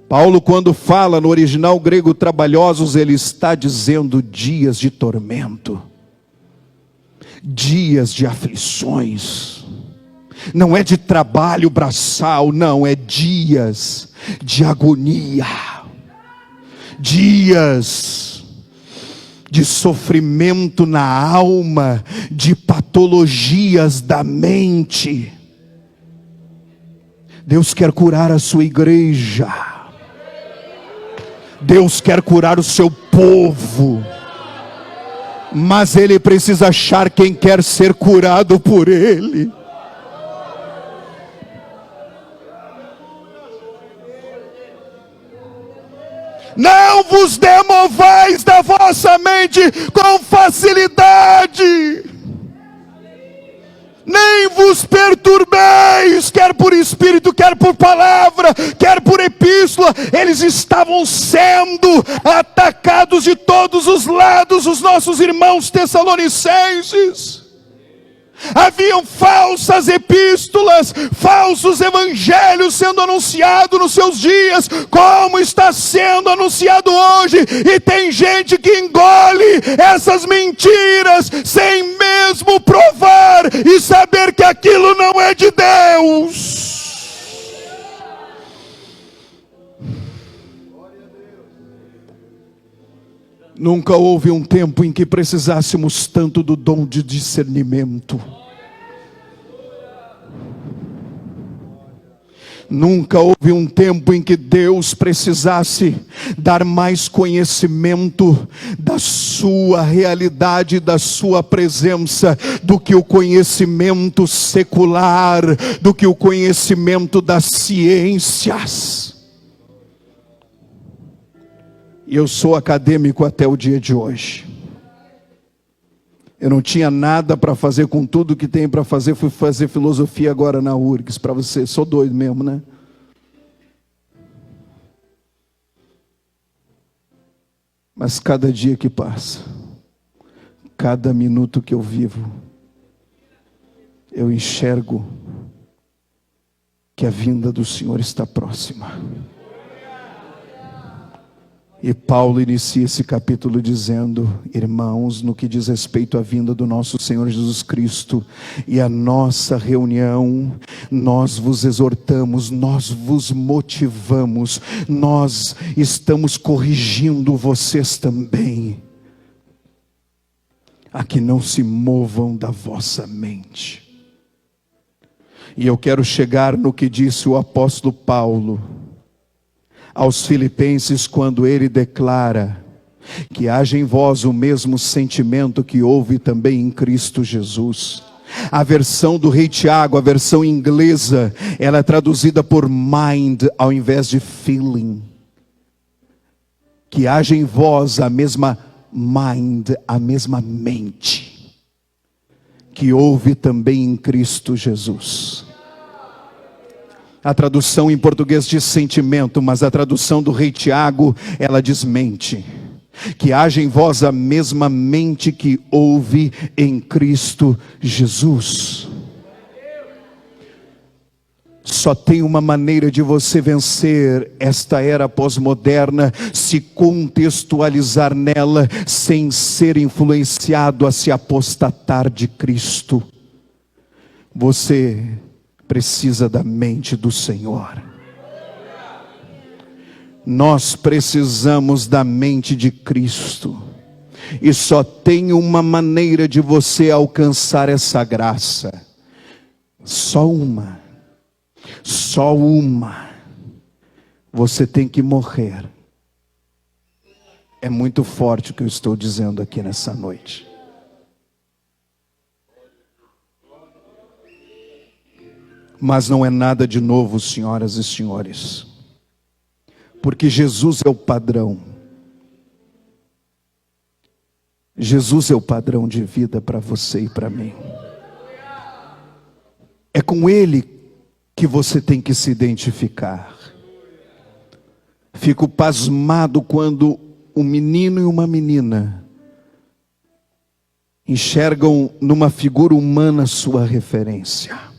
Paulo, quando fala no original grego trabalhosos, ele está dizendo dias de tormento, dias de aflições. Não é de trabalho braçal, não, é dias de agonia, dias de sofrimento na alma, de patologias da mente. Deus quer curar a sua igreja, Deus quer curar o seu povo, mas Ele precisa achar quem quer ser curado por Ele. Não vos demovais da vossa mente com facilidade, nem vos perturbeis, quer por espírito, quer por palavra, quer por epístola. Eles estavam sendo atacados de todos os lados, os nossos irmãos tessalonicenses. Haviam falsas epístolas, falsos evangelhos sendo anunciados nos seus dias, como está sendo anunciado hoje. E tem gente que engole essas mentiras, sem mesmo provar e saber que aquilo não é de Deus. Nunca houve um tempo em que precisássemos tanto do dom de discernimento. Nunca houve um tempo em que Deus precisasse dar mais conhecimento da sua realidade, da sua presença, do que o conhecimento secular, do que o conhecimento das ciências. E eu sou acadêmico até o dia de hoje. Eu não tinha nada para fazer com tudo que tem para fazer. Fui fazer filosofia agora na URGS. Para você, sou doido mesmo, né? Mas cada dia que passa, cada minuto que eu vivo, eu enxergo que a vinda do Senhor está próxima. E Paulo inicia esse capítulo dizendo: irmãos, no que diz respeito à vinda do nosso Senhor Jesus Cristo e a nossa reunião, nós vos exortamos, nós vos motivamos, nós estamos corrigindo vocês também, a que não se movam da vossa mente. E eu quero chegar no que disse o apóstolo Paulo aos Filipenses, quando ele declara que haja em vós o mesmo sentimento que houve também em Cristo Jesus. A versão do Rei Tiago, a versão inglesa, ela é traduzida por mind ao invés de feeling. Que haja em vós a mesma mind, a mesma mente que houve também em Cristo Jesus. A tradução em português diz sentimento, mas a tradução do Rei Tiago, ela diz mente. Que haja em vós a mesma mente que houve em Cristo Jesus. Só tem uma maneira de você vencer esta era pós-moderna: se contextualizar nela, sem ser influenciado a se apostatar de Cristo. Você precisa da mente do Senhor. Nós precisamos da mente de Cristo. E só tem uma maneira de você alcançar essa graça. Só uma. Só uma. Você tem que morrer. É muito forte o que eu estou dizendo aqui nessa noite. Mas não é nada de novo, senhoras e senhores. Porque Jesus é o padrão. Jesus é o padrão de vida para você e para mim. É com Ele que você tem que se identificar. Fico pasmado quando um menino e uma menina enxergam numa figura humana sua referência.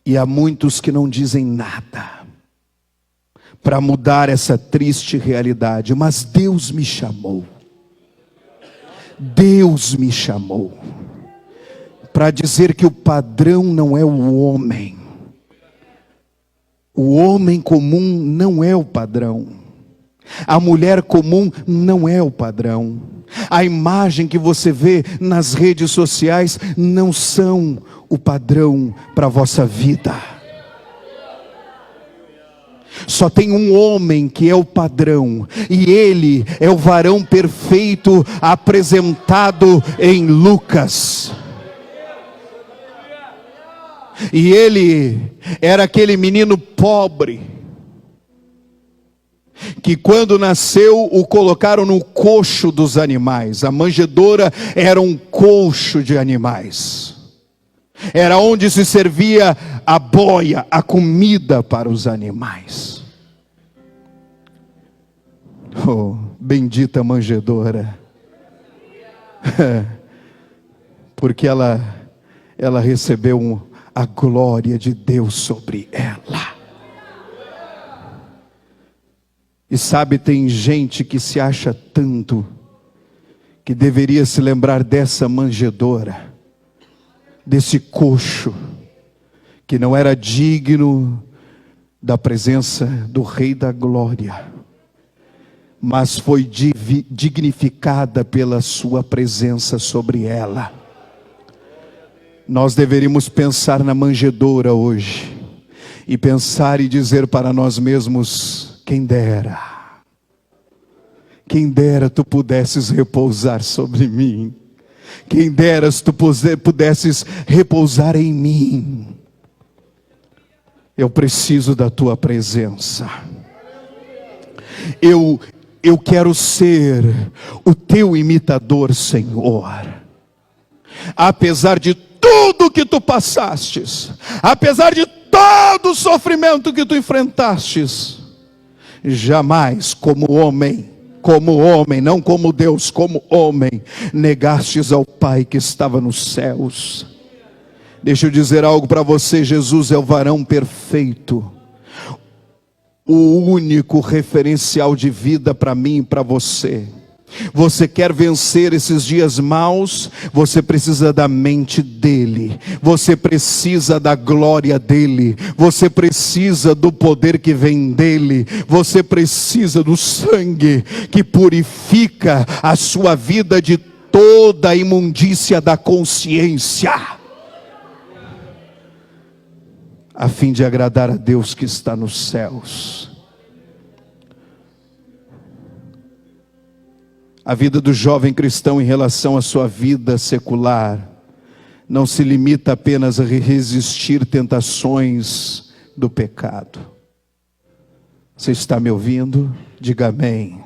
E há muitos que não dizem nada para mudar essa triste realidade. Mas Deus me chamou. Deus me chamou para dizer que o padrão não é o homem. O homem comum não é o padrão. A mulher comum não é o padrão. A imagem que você vê nas redes sociais não são o padrão para a vossa vida. Só tem um homem que é o padrão, e ele é o varão perfeito apresentado em Lucas. E ele era aquele menino pobre, que quando nasceu o colocaram no coxo dos animais. A manjedoura era um coxo de animais. Era onde se servia a boia, a comida para os animais. Oh, bendita manjedoura. Porque ela recebeu a glória de Deus sobre ela. E sabe, tem gente que se acha tanto, que deveria se lembrar dessa manjedoura, desse coxo, que não era digno da presença do Rei da Glória, mas foi dignificada pela sua presença sobre ela. Nós deveríamos pensar na manjedoura hoje e pensar e dizer para nós mesmos: quem dera tu pudesses repousar sobre mim, quem dera tu pudesses repousar em mim. Eu preciso da tua presença. Eu quero ser o teu imitador, Senhor. Apesar de tudo que tu passastes, apesar de todo o sofrimento que tu enfrentastes, jamais como homem, não como Deus, como homem, negastes ao Pai que estava nos céus. Deixa eu dizer algo para você: Jesus é o varão perfeito, o único referencial de vida para mim e para você. Você quer vencer esses dias maus? Você precisa da mente dele, você precisa da glória dele, você precisa do poder que vem dele, você precisa do sangue que purifica a sua vida de toda a imundícia da consciência, a fim de agradar a Deus que está nos céus. A vida do jovem cristão em relação à sua vida secular não se limita apenas a resistir tentações do pecado. Você está me ouvindo? Diga amém.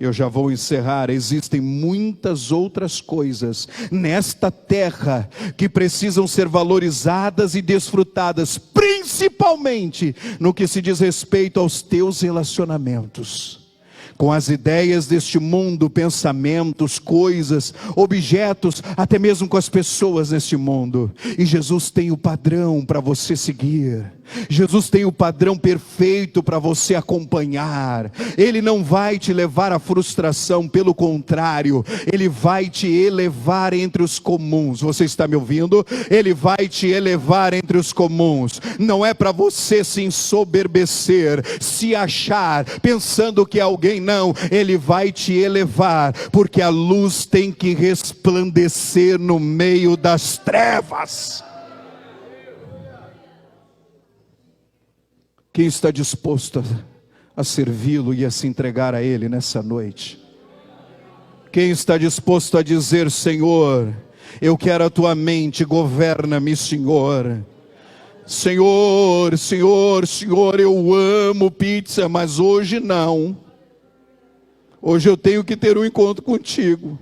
Eu já vou encerrar. Existem muitas outras coisas nesta terra que precisam ser valorizadas e desfrutadas, principalmente no que se diz respeito aos teus relacionamentos com as ideias deste mundo, pensamentos, coisas, objetos, até mesmo com as pessoas neste mundo. E Jesus tem o padrão para você seguir. Jesus tem o padrão perfeito para você acompanhar. Ele não vai te levar à frustração, pelo contrário, Ele vai te elevar entre os comuns. Você está me ouvindo? Ele vai te elevar entre os comuns. Não é para você se ensoberbecer, se achar, pensando que é alguém, não. Ele vai te elevar, porque a luz tem que resplandecer no meio das trevas. Quem está disposto a servi-lo e a se entregar a Ele nessa noite? Quem está disposto a dizer: Senhor, eu quero a tua mente, governa-me, Senhor. Senhor, Senhor, Senhor, eu amo pizza, mas hoje não. Hoje eu tenho que ter um encontro contigo.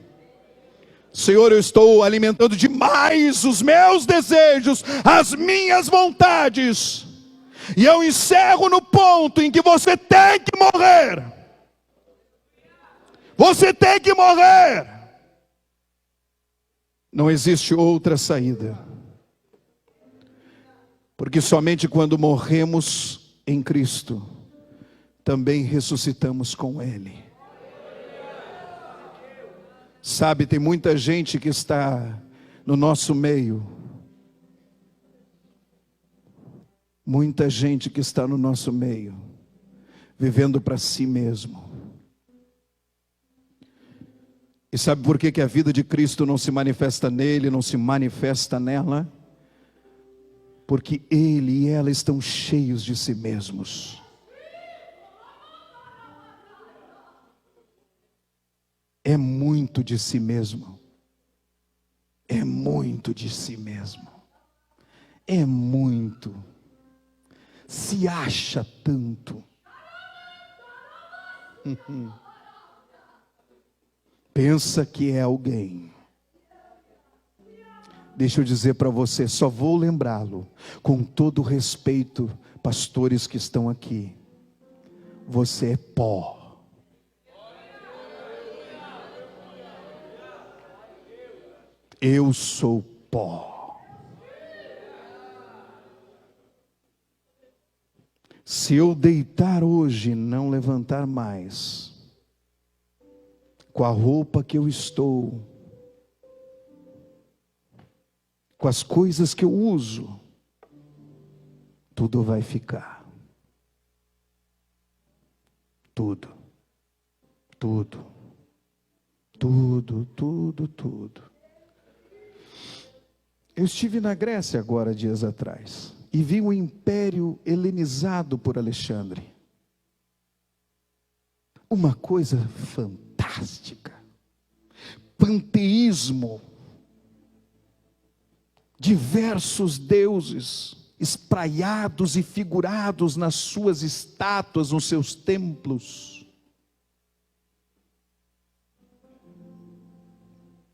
Senhor, eu estou alimentando demais os meus desejos, as minhas vontades. E eu encerro no ponto em que você tem que morrer. Você tem que morrer. Não existe outra saída. Porque somente quando morremos em Cristo, também ressuscitamos com Ele. Sabe, tem muita gente que está no nosso meio. Muita gente que está no nosso meio, vivendo para si mesmo. E sabe por que a vida de Cristo não se manifesta nele, não se manifesta nela? Porque ele e ela estão cheios de si mesmos. É muito de si mesmo. É muito de si mesmo. É muito. Se acha tanto. Pensa que é alguém. Deixa eu dizer para você, só vou lembrá-lo, com todo o respeito, pastores que estão aqui. Você é pó. Eu sou pó. Se eu deitar hoje e não levantar mais, com a roupa que eu estou, com as coisas que eu uso, tudo vai ficar. Tudo. Tudo. Tudo, tudo, tudo. Eu estive na Grécia agora, dias atrás, e vi o império helenizado por Alexandre. Uma coisa fantástica. Panteísmo. Diversos deuses espraiados e figurados nas suas estátuas, nos seus templos.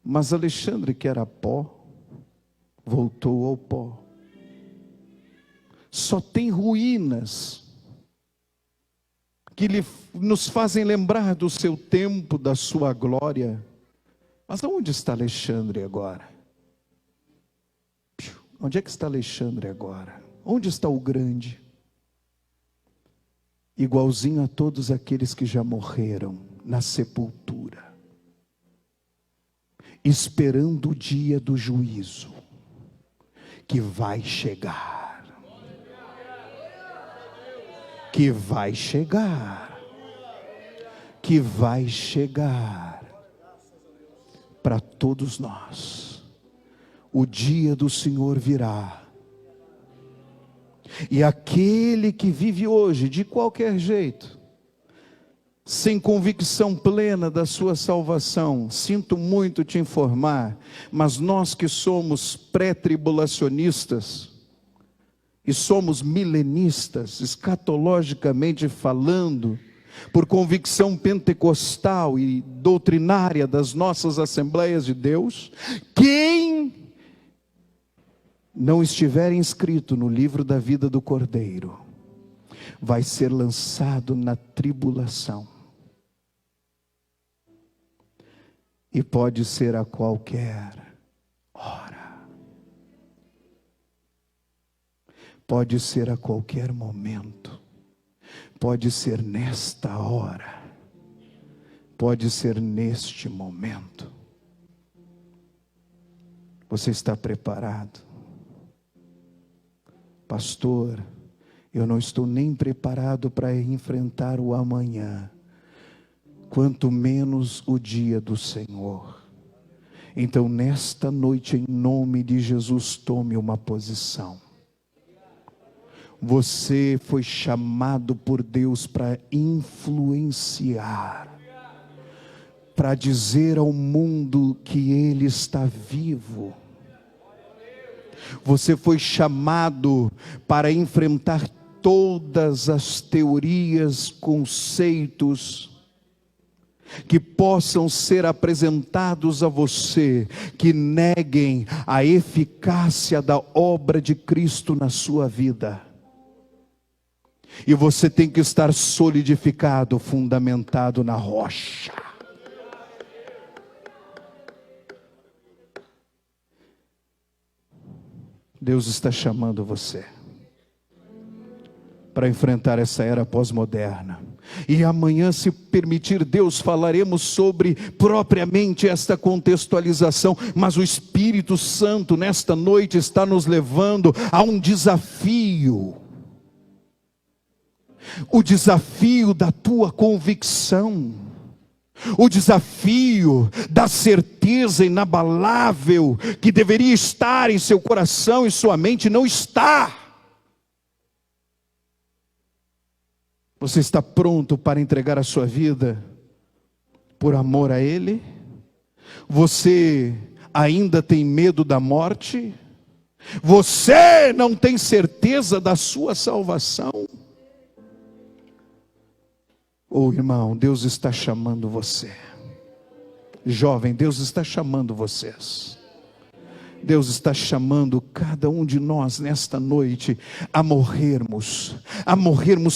Mas Alexandre, que era pó, voltou ao pó. Só tem ruínas que nos fazem lembrar do seu tempo, da sua glória. Mas onde está Alexandre agora? Onde é que está Alexandre agora? Onde está o grande? Igualzinho a todos aqueles que já morreram na sepultura, esperando o dia do juízo, que vai chegar. Que vai chegar. Que vai chegar para todos nós. O dia do Senhor virá. E aquele que vive hoje de qualquer jeito, sem convicção plena da sua salvação, sinto muito te informar, mas nós que somos pré-tribulacionistas e somos milenistas, escatologicamente falando, por convicção pentecostal e doutrinária das nossas Assembleias de Deus, quem não estiver inscrito no livro da vida do Cordeiro, vai ser lançado na tribulação. E pode ser a qualquer hora. Pode ser a qualquer momento. Pode ser nesta hora. Pode ser neste momento. Você está preparado? Pastor, eu não estou nem preparado para enfrentar o amanhã, quanto menos o dia do Senhor. Então, nesta noite, em nome de Jesus, tome uma posição. Você foi chamado por Deus para influenciar, para dizer ao mundo que Ele está vivo. Você foi chamado para enfrentar todas as teorias, conceitos que possam ser apresentados a você, que neguem a eficácia da obra de Cristo na sua vida. E você tem que estar solidificado, fundamentado na rocha. Deus está chamando você para enfrentar essa era pós-moderna. E amanhã, se permitir Deus, falaremos sobre propriamente esta contextualização. Mas o Espírito Santo nesta noite está nos levando a um desafio. O desafio da tua convicção. O desafio da certeza inabalável que deveria estar em seu coração e sua mente, não está. Você está pronto para entregar a sua vida por amor a Ele? Você ainda tem medo da morte? Você não tem certeza da sua salvação? Irmão, Deus está chamando você. Jovem, Deus está chamando vocês. Deus está chamando cada um de nós nesta noite a morrermos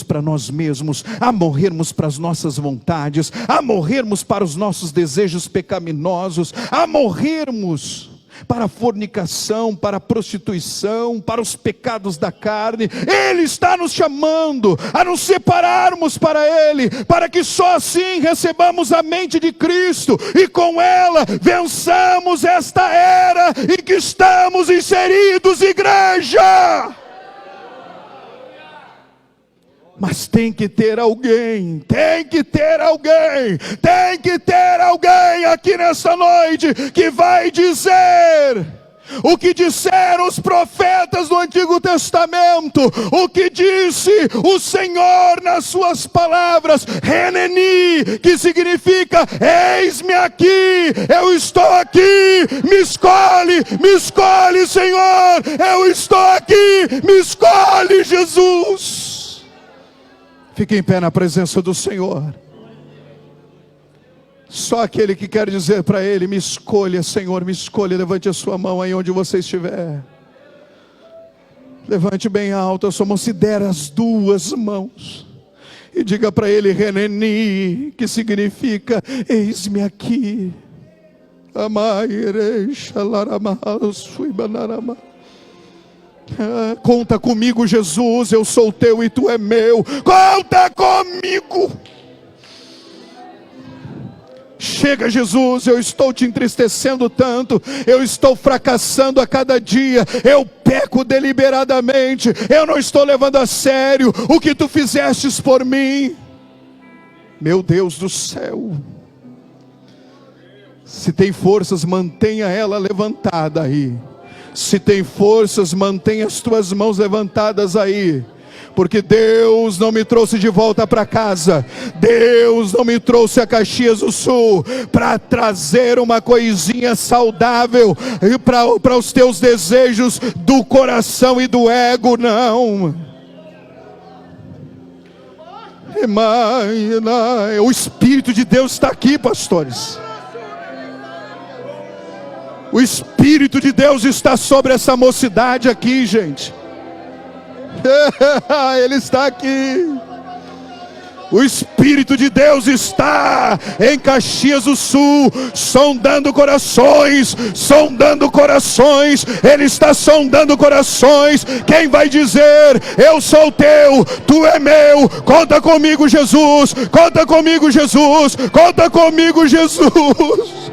para nós mesmos, a morrermos para as nossas vontades, a morrermos para os nossos desejos pecaminosos, a morrermos para a fornicação, para a prostituição, para os pecados da carne. Ele está nos chamando a nos separarmos para Ele, para que só assim recebamos a mente de Cristo e com ela vençamos esta era em que estamos inseridos, igreja. Mas tem que ter alguém aqui nessa noite que vai dizer: o que disseram os profetas do Antigo Testamento, o que disse o Senhor nas suas palavras, Reneni, que significa, eis-me aqui, eu estou aqui, me escolhe Senhor, eu estou aqui, me escolhe Jesus. Fique em pé na presença do Senhor. Só aquele que quer dizer para Ele, me escolha Senhor, me escolha, levante a sua mão aí onde você estiver. Levante bem alto a sua mão, se der as duas mãos, e diga para Ele, Reneni, que significa, eis-me aqui. Conta comigo Jesus, eu sou teu e tu é meu, conta comigo. Chega Jesus, eu estou te entristecendo tanto, eu estou fracassando a cada dia, eu peco deliberadamente, eu não estou levando a sério o que tu fizestes por mim. Meu Deus do céu, se tem forças, mantenha ela levantada aí. Se tem forças, mantenha as tuas mãos levantadas aí. Porque Deus não me trouxe de volta para casa, Deus não me trouxe a Caxias do Sul para trazer uma coisinha saudável para os teus desejos do coração e do ego, não. O Espírito de Deus está aqui, pastores. O Espírito de Deus está sobre essa mocidade aqui, gente. Ele está aqui. O Espírito de Deus está em Caxias do Sul, sondando corações, Ele está sondando corações. Quem vai dizer, eu sou teu, tu é meu, conta comigo Jesus, conta comigo Jesus, conta comigo Jesus.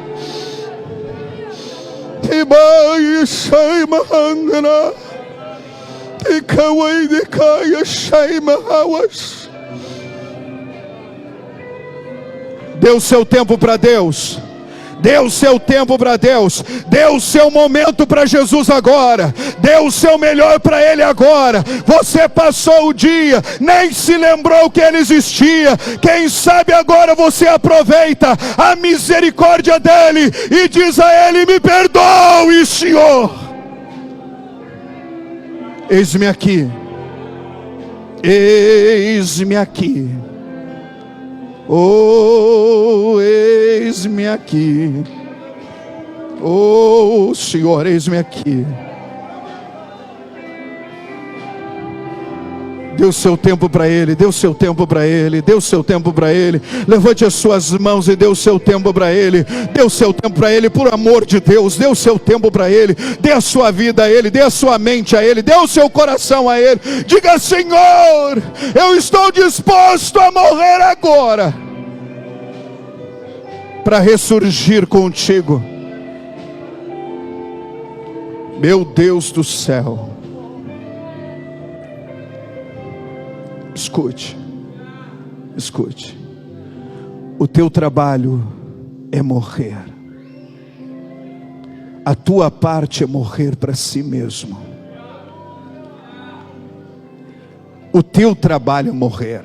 Dê o seu tempo para Deus. Dê o seu tempo para Deus. Dê o seu momento para Jesus agora. Dê o seu melhor para Ele agora. Você passou o dia, nem se lembrou que Ele existia. Quem sabe agora você aproveita a misericórdia dEle e diz a Ele, me perdoe, Senhor. Eis-me aqui. Eis-me aqui. Oh, eis-me aqui. Oh, Senhor, eis-me aqui. Dê o seu tempo para Ele, dê o seu tempo para Ele, dê o seu tempo para Ele. Levante as suas mãos e dê o seu tempo para Ele. Dê o seu tempo para Ele, por amor de Deus. Dê o seu tempo para Ele. Dê a sua vida a Ele, dê a sua mente a Ele, dê o seu coração a Ele. Diga, Senhor, eu estou disposto a morrer agora para ressurgir contigo. Meu Deus do céu. Escute, escute. O teu trabalho é morrer. A tua parte é morrer para si mesmo. O teu trabalho é morrer.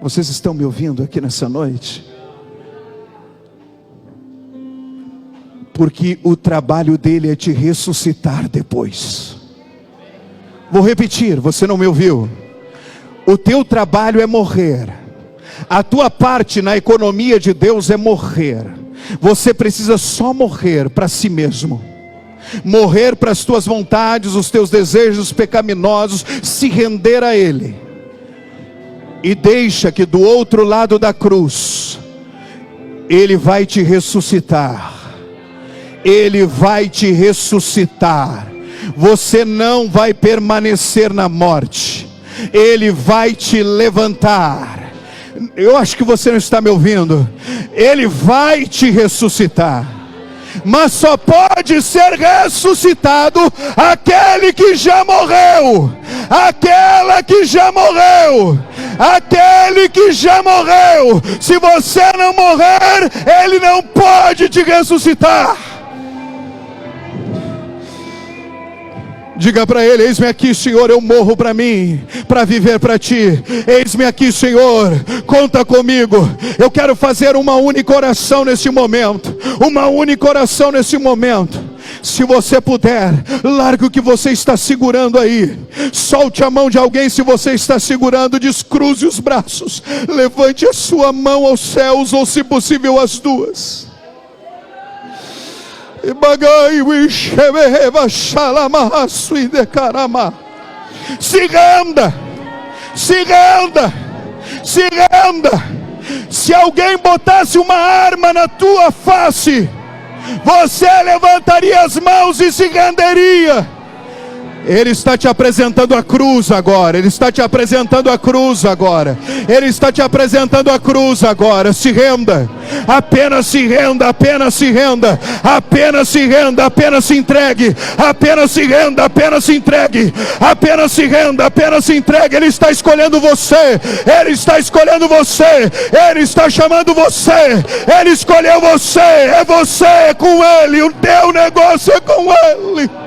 Vocês estão me ouvindo aqui nessa noite? Porque o trabalho dele é te ressuscitar depois. Vou repetir, você não me ouviu? O teu trabalho é morrer. A tua parte na economia de Deus é morrer. Você precisa só morrer para si mesmo. Morrer para as tuas vontades, os teus desejos pecaminosos, se render a Ele. E deixa que do outro lado da cruz, Ele vai te ressuscitar. Ele vai te ressuscitar. Você não vai permanecer na morte. Ele vai te levantar. Eu acho que você não está me ouvindo. Ele vai te ressuscitar. Mas só pode ser ressuscitado aquele que já morreu. Aquela que já morreu. Aquele que já morreu. Se você não morrer, Ele não pode te ressuscitar. Diga para Ele: eis-me aqui, Senhor, eu morro para mim, para viver para Ti. Eis-me aqui, Senhor, conta comigo. Eu quero fazer uma única oração nesse momento. Uma única oração nesse momento. Se você puder, largue o que você está segurando aí. Solte a mão de alguém se você está segurando. Descruze os braços. Levante a sua mão aos céus, ou se possível as duas. Se renda, se renda, se renda. Se alguém botasse uma arma na tua face, você levantaria as mãos e se renderia. Ele está te apresentando a cruz agora. Ele está te apresentando a cruz agora. Ele está te apresentando a cruz agora. Se renda. Apenas se renda. Apenas se renda. Apenas se renda. Apenas se entregue. Apenas se renda. Apenas se entregue. Apenas se renda. Apenas se entregue. Ele está escolhendo você. Ele está escolhendo você. Ele está chamando você. Ele escolheu você. É você com Ele. O teu negócio é com Ele.